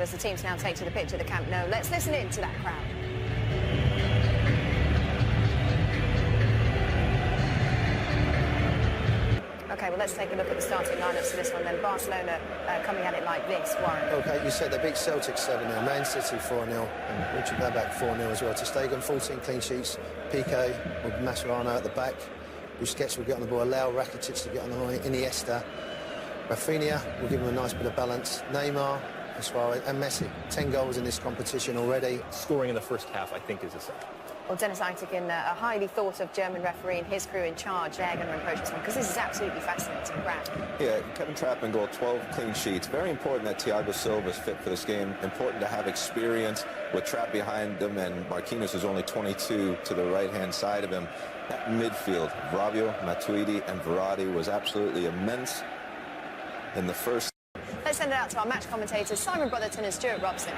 as the teams now take to the pitch at the Camp Nou. Let's listen in to that crowd. OK, well, let's take a look at the starting lineups for this one then. Barcelona coming at it like this, Warren. OK, you said they beat Celtic 7-0, Man City 4-0, and Richard go back 4-0 as well. To Stegen, 14 clean sheets, Piqué with Mascherano at the back. Busquets will get on the ball, allow Rakitic to get on the line, Iniesta. Rafinha will give him a nice bit of balance. Neymar, Suarez and Messi. 10 goals in this competition already. Scoring in the first half, I think, is a set. Well, Dennis Eitigen, a highly thought-of German referee and his crew in charge, they're going to approach this one, because this is absolutely fascinating. Brad. Yeah, Kevin Trapp in goal, 12 clean sheets. Very important that Thiago Silva is fit for this game. Important to have experience with Trapp behind them, and Marquinhos is only 22 to the right-hand side of him. That midfield, Rabiot, Matuidi and Verratti was absolutely immense in the first. Let's send it out to our match commentators, Simon Brotherton and Stuart Robson.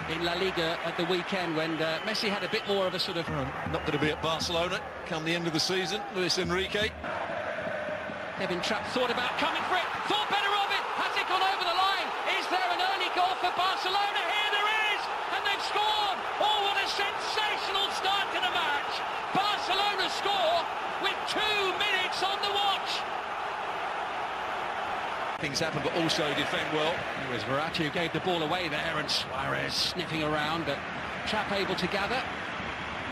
In La Liga at the weekend when Messi had a bit more of a sort of... Not going to be at Barcelona come the end of the season, Luis Enrique. Kevin Trapp thought about coming for it, thought better of it, has it gone over the line? Is there an early goal for Barcelona? Here there is, and they've scored! Oh, what a sensational start to the match! Barcelona score with 2 minutes on the watch! Things happen, but also defend well. It was Verratti who gave the ball away there, and Suarez sniffing around, but Trapp able to gather.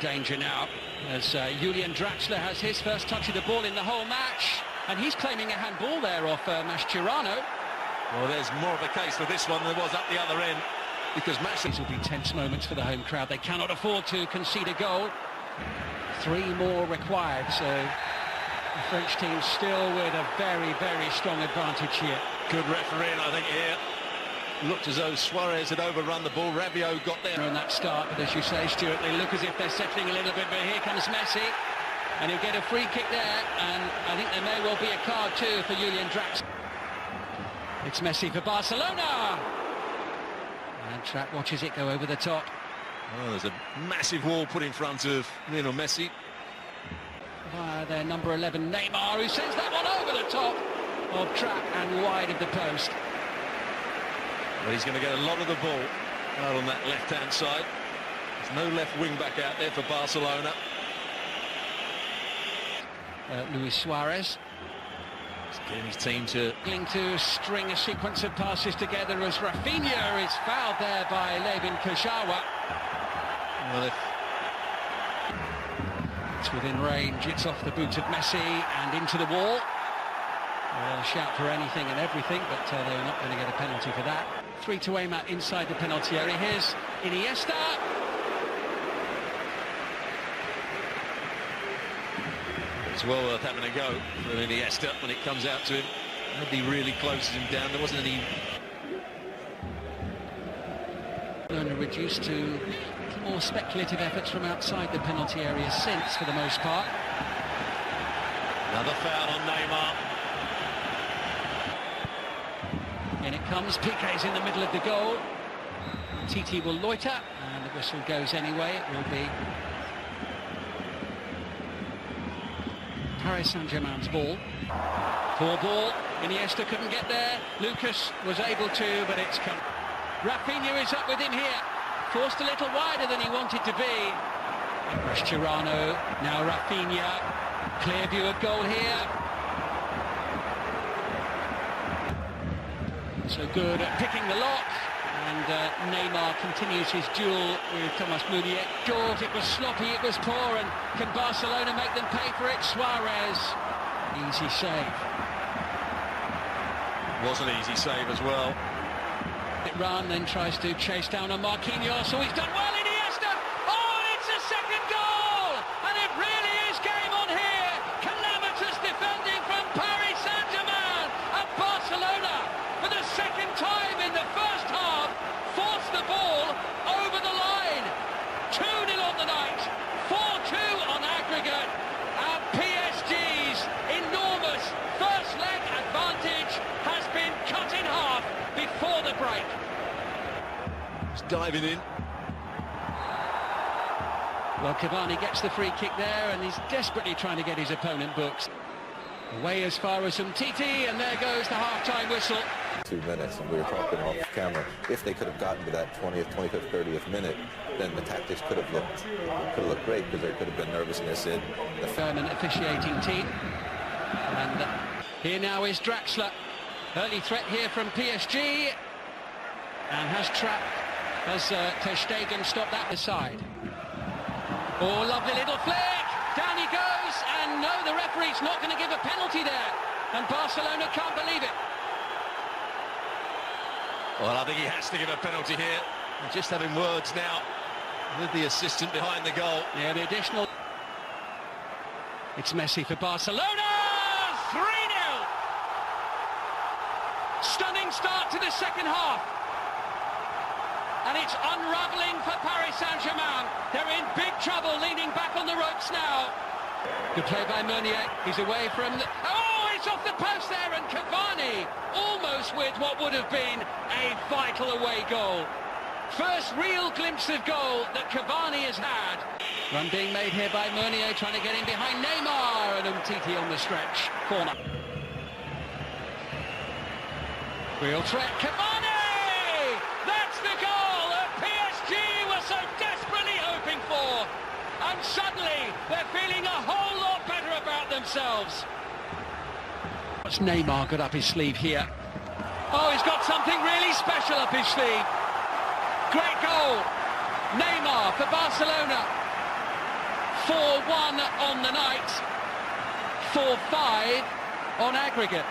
Danger now, as Julian Draxler has his first touch of the ball in the whole match, and he's claiming a handball there off Mascherano. Well, there's more of a case for this one than there was up the other end, because These will be tense moments for the home crowd. They cannot afford to concede a goal. 3 more required, so the French team still with a very, very strong advantage here. Good refereeing, I think, here. Looked as though Suarez had overrun the ball. Rabiot got there. On that start, but as you say, Stuart, they look as if they're settling a little bit, but here comes Messi, and he'll get a free kick there, and I think there may well be a card too for Julian Draxler. It's Messi for Barcelona! And Trapp watches it go over the top. Oh, there's a massive wall put in front of Lionel Messi. Via their number 11, Neymar, who sends that one over the top of Trapp and wide of the post. Well, he's going to get a lot of the ball out on that left-hand side. There's no left wing-back out there for Barcelona. Luis Suarez. He's getting his team to string a sequence of passes together as Rafinha is fouled there by Levin Kurzawa. Well, it's within range, it's off the boot of Messi and into the wall. They'll shout for anything and everything, but they're not going to get a penalty for that. 3 to aim at inside the penalty area. Here's Iniesta. It's well worth having a go for Iniesta when it comes out to him. Nobody really closes him down. There wasn't any... Going to reduce to more speculative efforts from outside the penalty area since, for the most part. Another foul on Neymar. In it comes, Piqué's in the middle of the goal. Titi will loiter, and the whistle goes anyway. It will be Paris Saint-Germain's ball. Poor ball, Iniesta couldn't get there. Lucas was able to, but it's come. Rafinha is up with him here. Forced a little wider than he wanted to be. Mascherano, now Rafinha. Clear view of goal here. So good at picking the lock, and Neymar continues his duel with Thomas Meunier. Short, it was sloppy, it was poor, and can Barcelona make them pay for it? Suarez, easy save. Was an easy save as well. It run, then tries to chase down on Marquinhos, so he's done well, Iniesta! Oh, and it's a second goal! And it really is game on here! Calamitous defending from Paris Saint-Germain, and Barcelona, for the second time in the first half, forced the ball over the line. 2-0 on the night, 4-2 on aggregate, and PSG's enormous first leg advantage has been cut in half before the break. He's diving in. Well, Cavani gets the free kick there, and he's desperately trying to get his opponent booked. Away as far as Umtiti, and there goes the half-time whistle. 2 minutes, and we were talking off camera. If they could have gotten to that 20th, 25th, 30th minute, then the tactics could have looked great, because there could have been nervousness in the German officiating team. And here now is Draxler. Early threat here from PSG. And has Ter Stegen stopped that aside. Oh, lovely little flick. Down he goes. And no, the referee's not going to give a penalty there. And Barcelona can't believe it. Well, I think he has to give a penalty here. We're just having words now with the assistant behind the goal. Yeah, the additional. It's Messi for Barcelona. 3-0. Stunning start to the second half. And it's unravelling for Paris Saint-Germain. They're in big trouble, leaning back on the ropes now. Good play by Meunier. He's away from the... Oh, it's off the post there, and Cavani almost with what would have been a vital away goal. First real glimpse of goal that Cavani has had. Run being made here by Meunier, trying to get in behind Neymar, and Umtiti on the stretch. Corner. Real threat, Cavani! That's the goal that PSG were so desperately hoping for. And suddenly, they're feeling a whole lot better about themselves. What's Neymar got up his sleeve here? Oh, he's got something really special up his sleeve. Great goal. Neymar for Barcelona. 4-1 on the night. 4-5 on aggregate.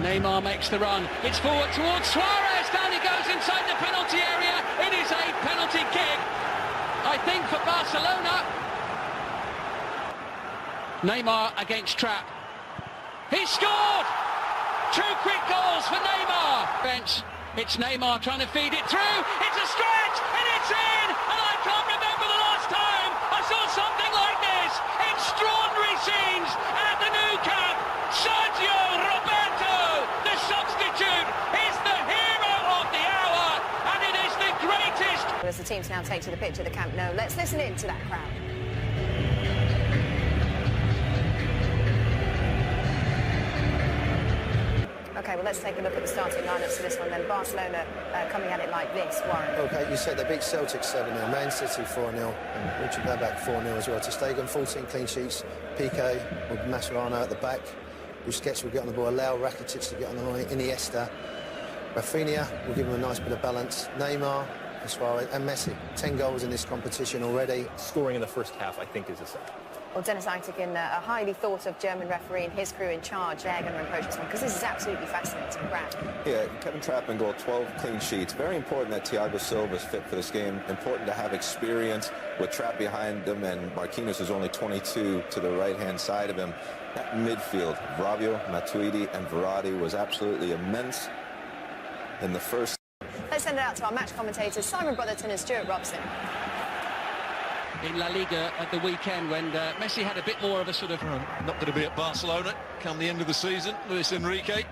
Neymar makes the run. It's forward towards Suarez. Down he goes inside the penalty area. It is a penalty kick, I think, for Barcelona. Neymar against Trapp. He scored! 2 quick goals for Neymar. Bench. It's Neymar trying to feed it through. It's a stretch, and it's in! And I can't remember the last time I saw something like this. Extraordinary scenes at the Nou Camp. Sergio Roberto, the substitute, is the hero of the hour, and it is the greatest. As the teams now take to the pitch at the Camp Nou, let's listen in to that crowd. OK, well, let's take a look at the starting lineups for this one then. Barcelona coming at it like this, Warren. OK, you said they beat Celtic 7-0, Man City 4-0, and Richard go back 4-0 as well. Ter Stegen, 14 clean sheets. Piqué with Mascherano at the back. Busquets will get on the ball, allow Rakitic to get on the line. Iniesta. Rafinha will give him a nice bit of balance. Neymar, Suarez and Messi. 10 goals in this competition already. Scoring in the first half, I think, is a set. Well, Dennis Eitigen, a highly thought-of German referee and his crew in charge, they're going to approach this one, because this is absolutely fascinating. Brad. Yeah, Kevin Trapp in goal, 12 clean sheets. Very important that Thiago Silva is fit for this game. Important to have experience with Trapp behind him, and Marquinhos is only 22 to the right-hand side of him. That midfield, Rabiot, Matuidi and Verratti was absolutely immense in the first. Let's send it out to our match commentators, Simon Brotherton and Stuart Robson. In La Liga at the weekend, when Messi had a bit more of a sort of... Not going to be at Barcelona come the end of the season. Luis Enrique.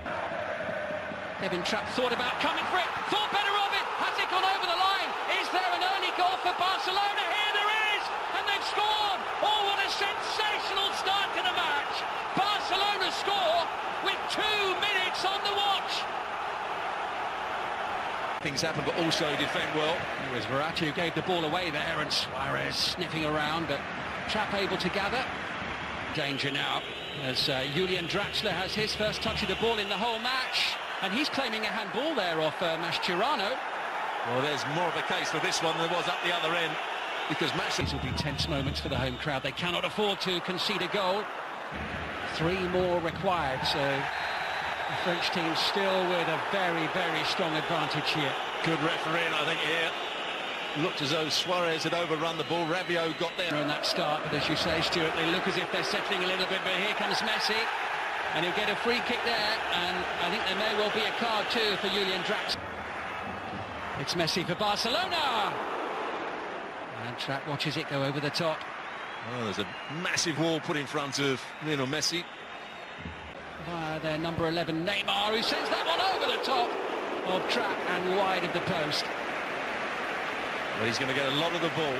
Kevin Trapp thought about coming for it, thought better of it. Has it gone over the line? Is there an early goal for Barcelona? Here there is, and they've scored. Oh, what a sensational start to the match. Barcelona score with 2 minutes on the watch. Things happen, but also defend well. It was Verratti who gave the ball away there, and Suarez sniffing around, but Trapp able to gather. Danger now, as Julian Draxler has his first touch of the ball in the whole match, and he's claiming a handball there off Mascherano. Well, there's more of a case for this one than there was up the other end, because These will be tense moments for the home crowd. They cannot afford to concede a goal. 3 more required, so the French team still with a very, very strong advantage here. good refereeing, I think, here. Looked as though Suarez had overrun the ball. Rabiot got there on that start, but as you say, Stuart, they look as if they're settling a little bit, but here comes Messi, and he'll get a free kick there, and I think there may well be a card too for Julian Draxler. It's Messi for Barcelona, and Trapp watches it go over the top. Oh, there's a massive wall put in front of Lionel Messi. Via their number 11, Neymar, who sends that one over the top of Trapp and wide of the post. Well, he's going to get a lot of the ball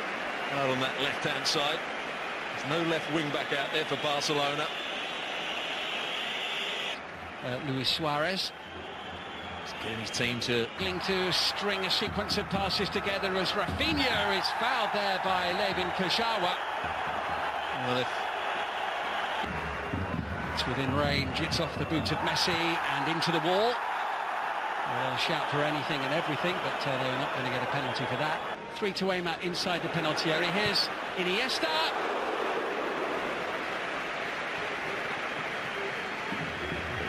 out on that left-hand side. There's no left wing-back out there for Barcelona. Luis Suarez. He's getting his team to... Going to string a sequence of passes together as Rafinha is fouled there by Levin Kushawa. Well, if it's within range, it's off the boot of Messi and into the wall. They'll shout for anything and everything, but they're not going to get a penalty for that. 3 to aim at inside the penalty area. Here's Iniesta.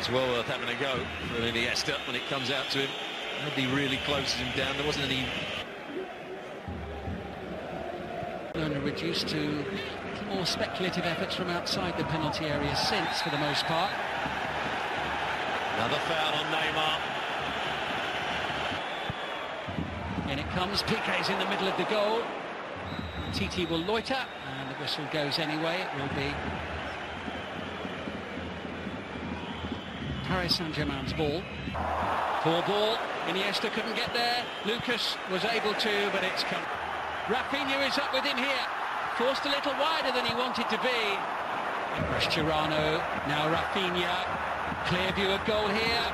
it's well worth having a go for Iniesta when it comes out to him. Nobody really closes him down. There wasn't any... Reduced to more speculative efforts from outside the penalty area since, for the most part. Another foul on Neymar. In it comes, Piqué's in the middle of the goal. Titi will loiter, and the whistle goes anyway. It will be Paris Saint-Germain's ball. Poor ball, Iniesta couldn't get there. Lucas was able to, but it's come. Rafinha is up with him here. Forced a little wider than he wanted to be. Mascherano, now Rafinha. Clear view of goal here.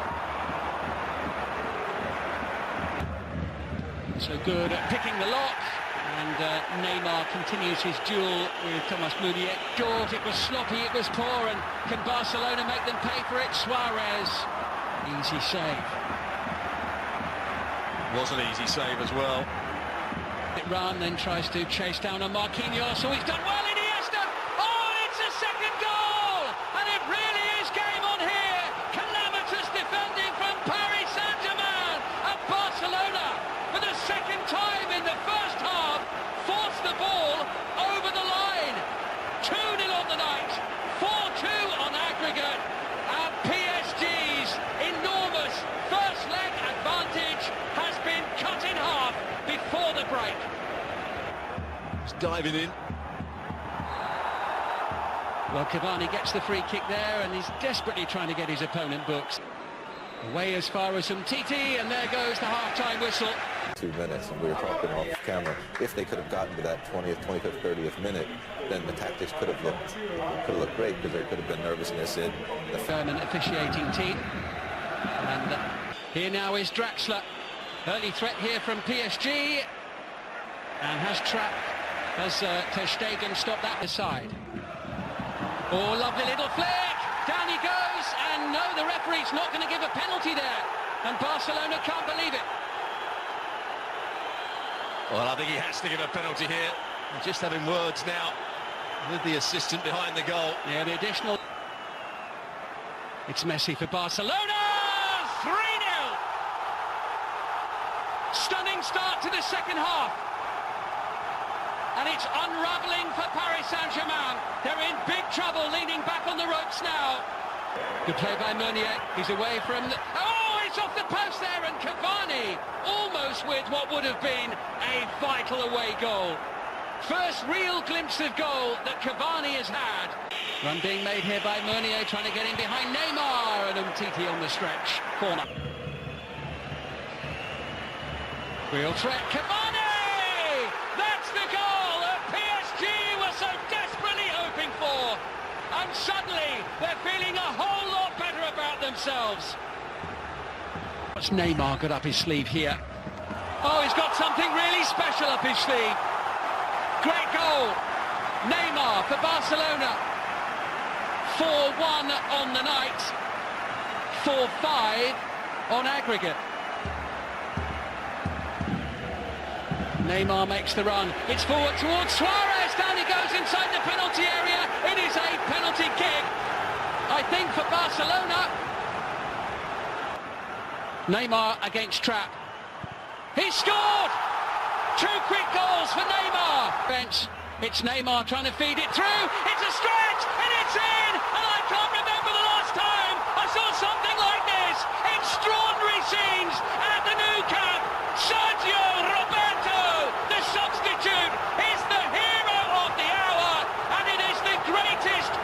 So good at picking the lock. And Neymar continues his duel with Thomas Meunier. Short, it was sloppy, it was poor, and can Barcelona make them pay for it? Suarez, easy save. Was an easy save as well. Run, then tries to chase down on Marquinhos. Oh, he's done well, Iniesta! Oh, it's a second goal! And it really is game on here! Calamitous defending from Paris Saint-Germain! And Barcelona, for the second time in the first half, forced the ball over the line. 2-0 on the night, 4-2 on aggregate, and PSG's enormous first leg advantage has been cut in half before the break. Diving in. Well, Cavani gets the free kick there, and he's desperately trying to get his opponent booked. Away as far as Umtiti, and there goes the half-time whistle. 2 minutes, and we were talking off camera. If they could have gotten to that 20th, 25th, 30th minute, then the tactics could have looked great, because there could have been nervousness in the German officiating team. And here now is Draxler. Early threat here from PSG, and has Ter Stegen stopped that aside. Oh, lovely little flick! Down he goes, and no, the referee's not going to give a penalty there, and Barcelona can't believe it. Well, I think he has to give a penalty here. We're just having words now with the assistant behind the goal. Yeah, the additional. It's Messi for Barcelona! 3-0! Stunning start to the second half. And it's unravelling for Paris Saint-Germain. They're in big trouble, leaning back on the ropes now. Good play by Meunier. He's away from the... Oh, it's off the post there, and Cavani almost with what would have been a vital away goal. First real glimpse of goal that Cavani has had. Run being made here by Meunier, trying to get in behind Neymar, and Umtiti on the stretch. Corner. Real threat, Cavani! That's the goal that PSG were so desperately hoping for. And suddenly, they're feeling a whole lot better about themselves. What's Neymar got up his sleeve here? Oh, he's got something really special up his sleeve. Great goal. Neymar for Barcelona. 4-1 on the night. 4-5 on aggregate. Neymar makes the run. It's forward towards Suarez. Down he goes inside the penalty area. It is a penalty kick, I think, for Barcelona. Neymar against Trapp. He scored! 2 quick goals for Neymar. Bench. It's Neymar trying to feed it through. It's a stretch, and it's in! And I can't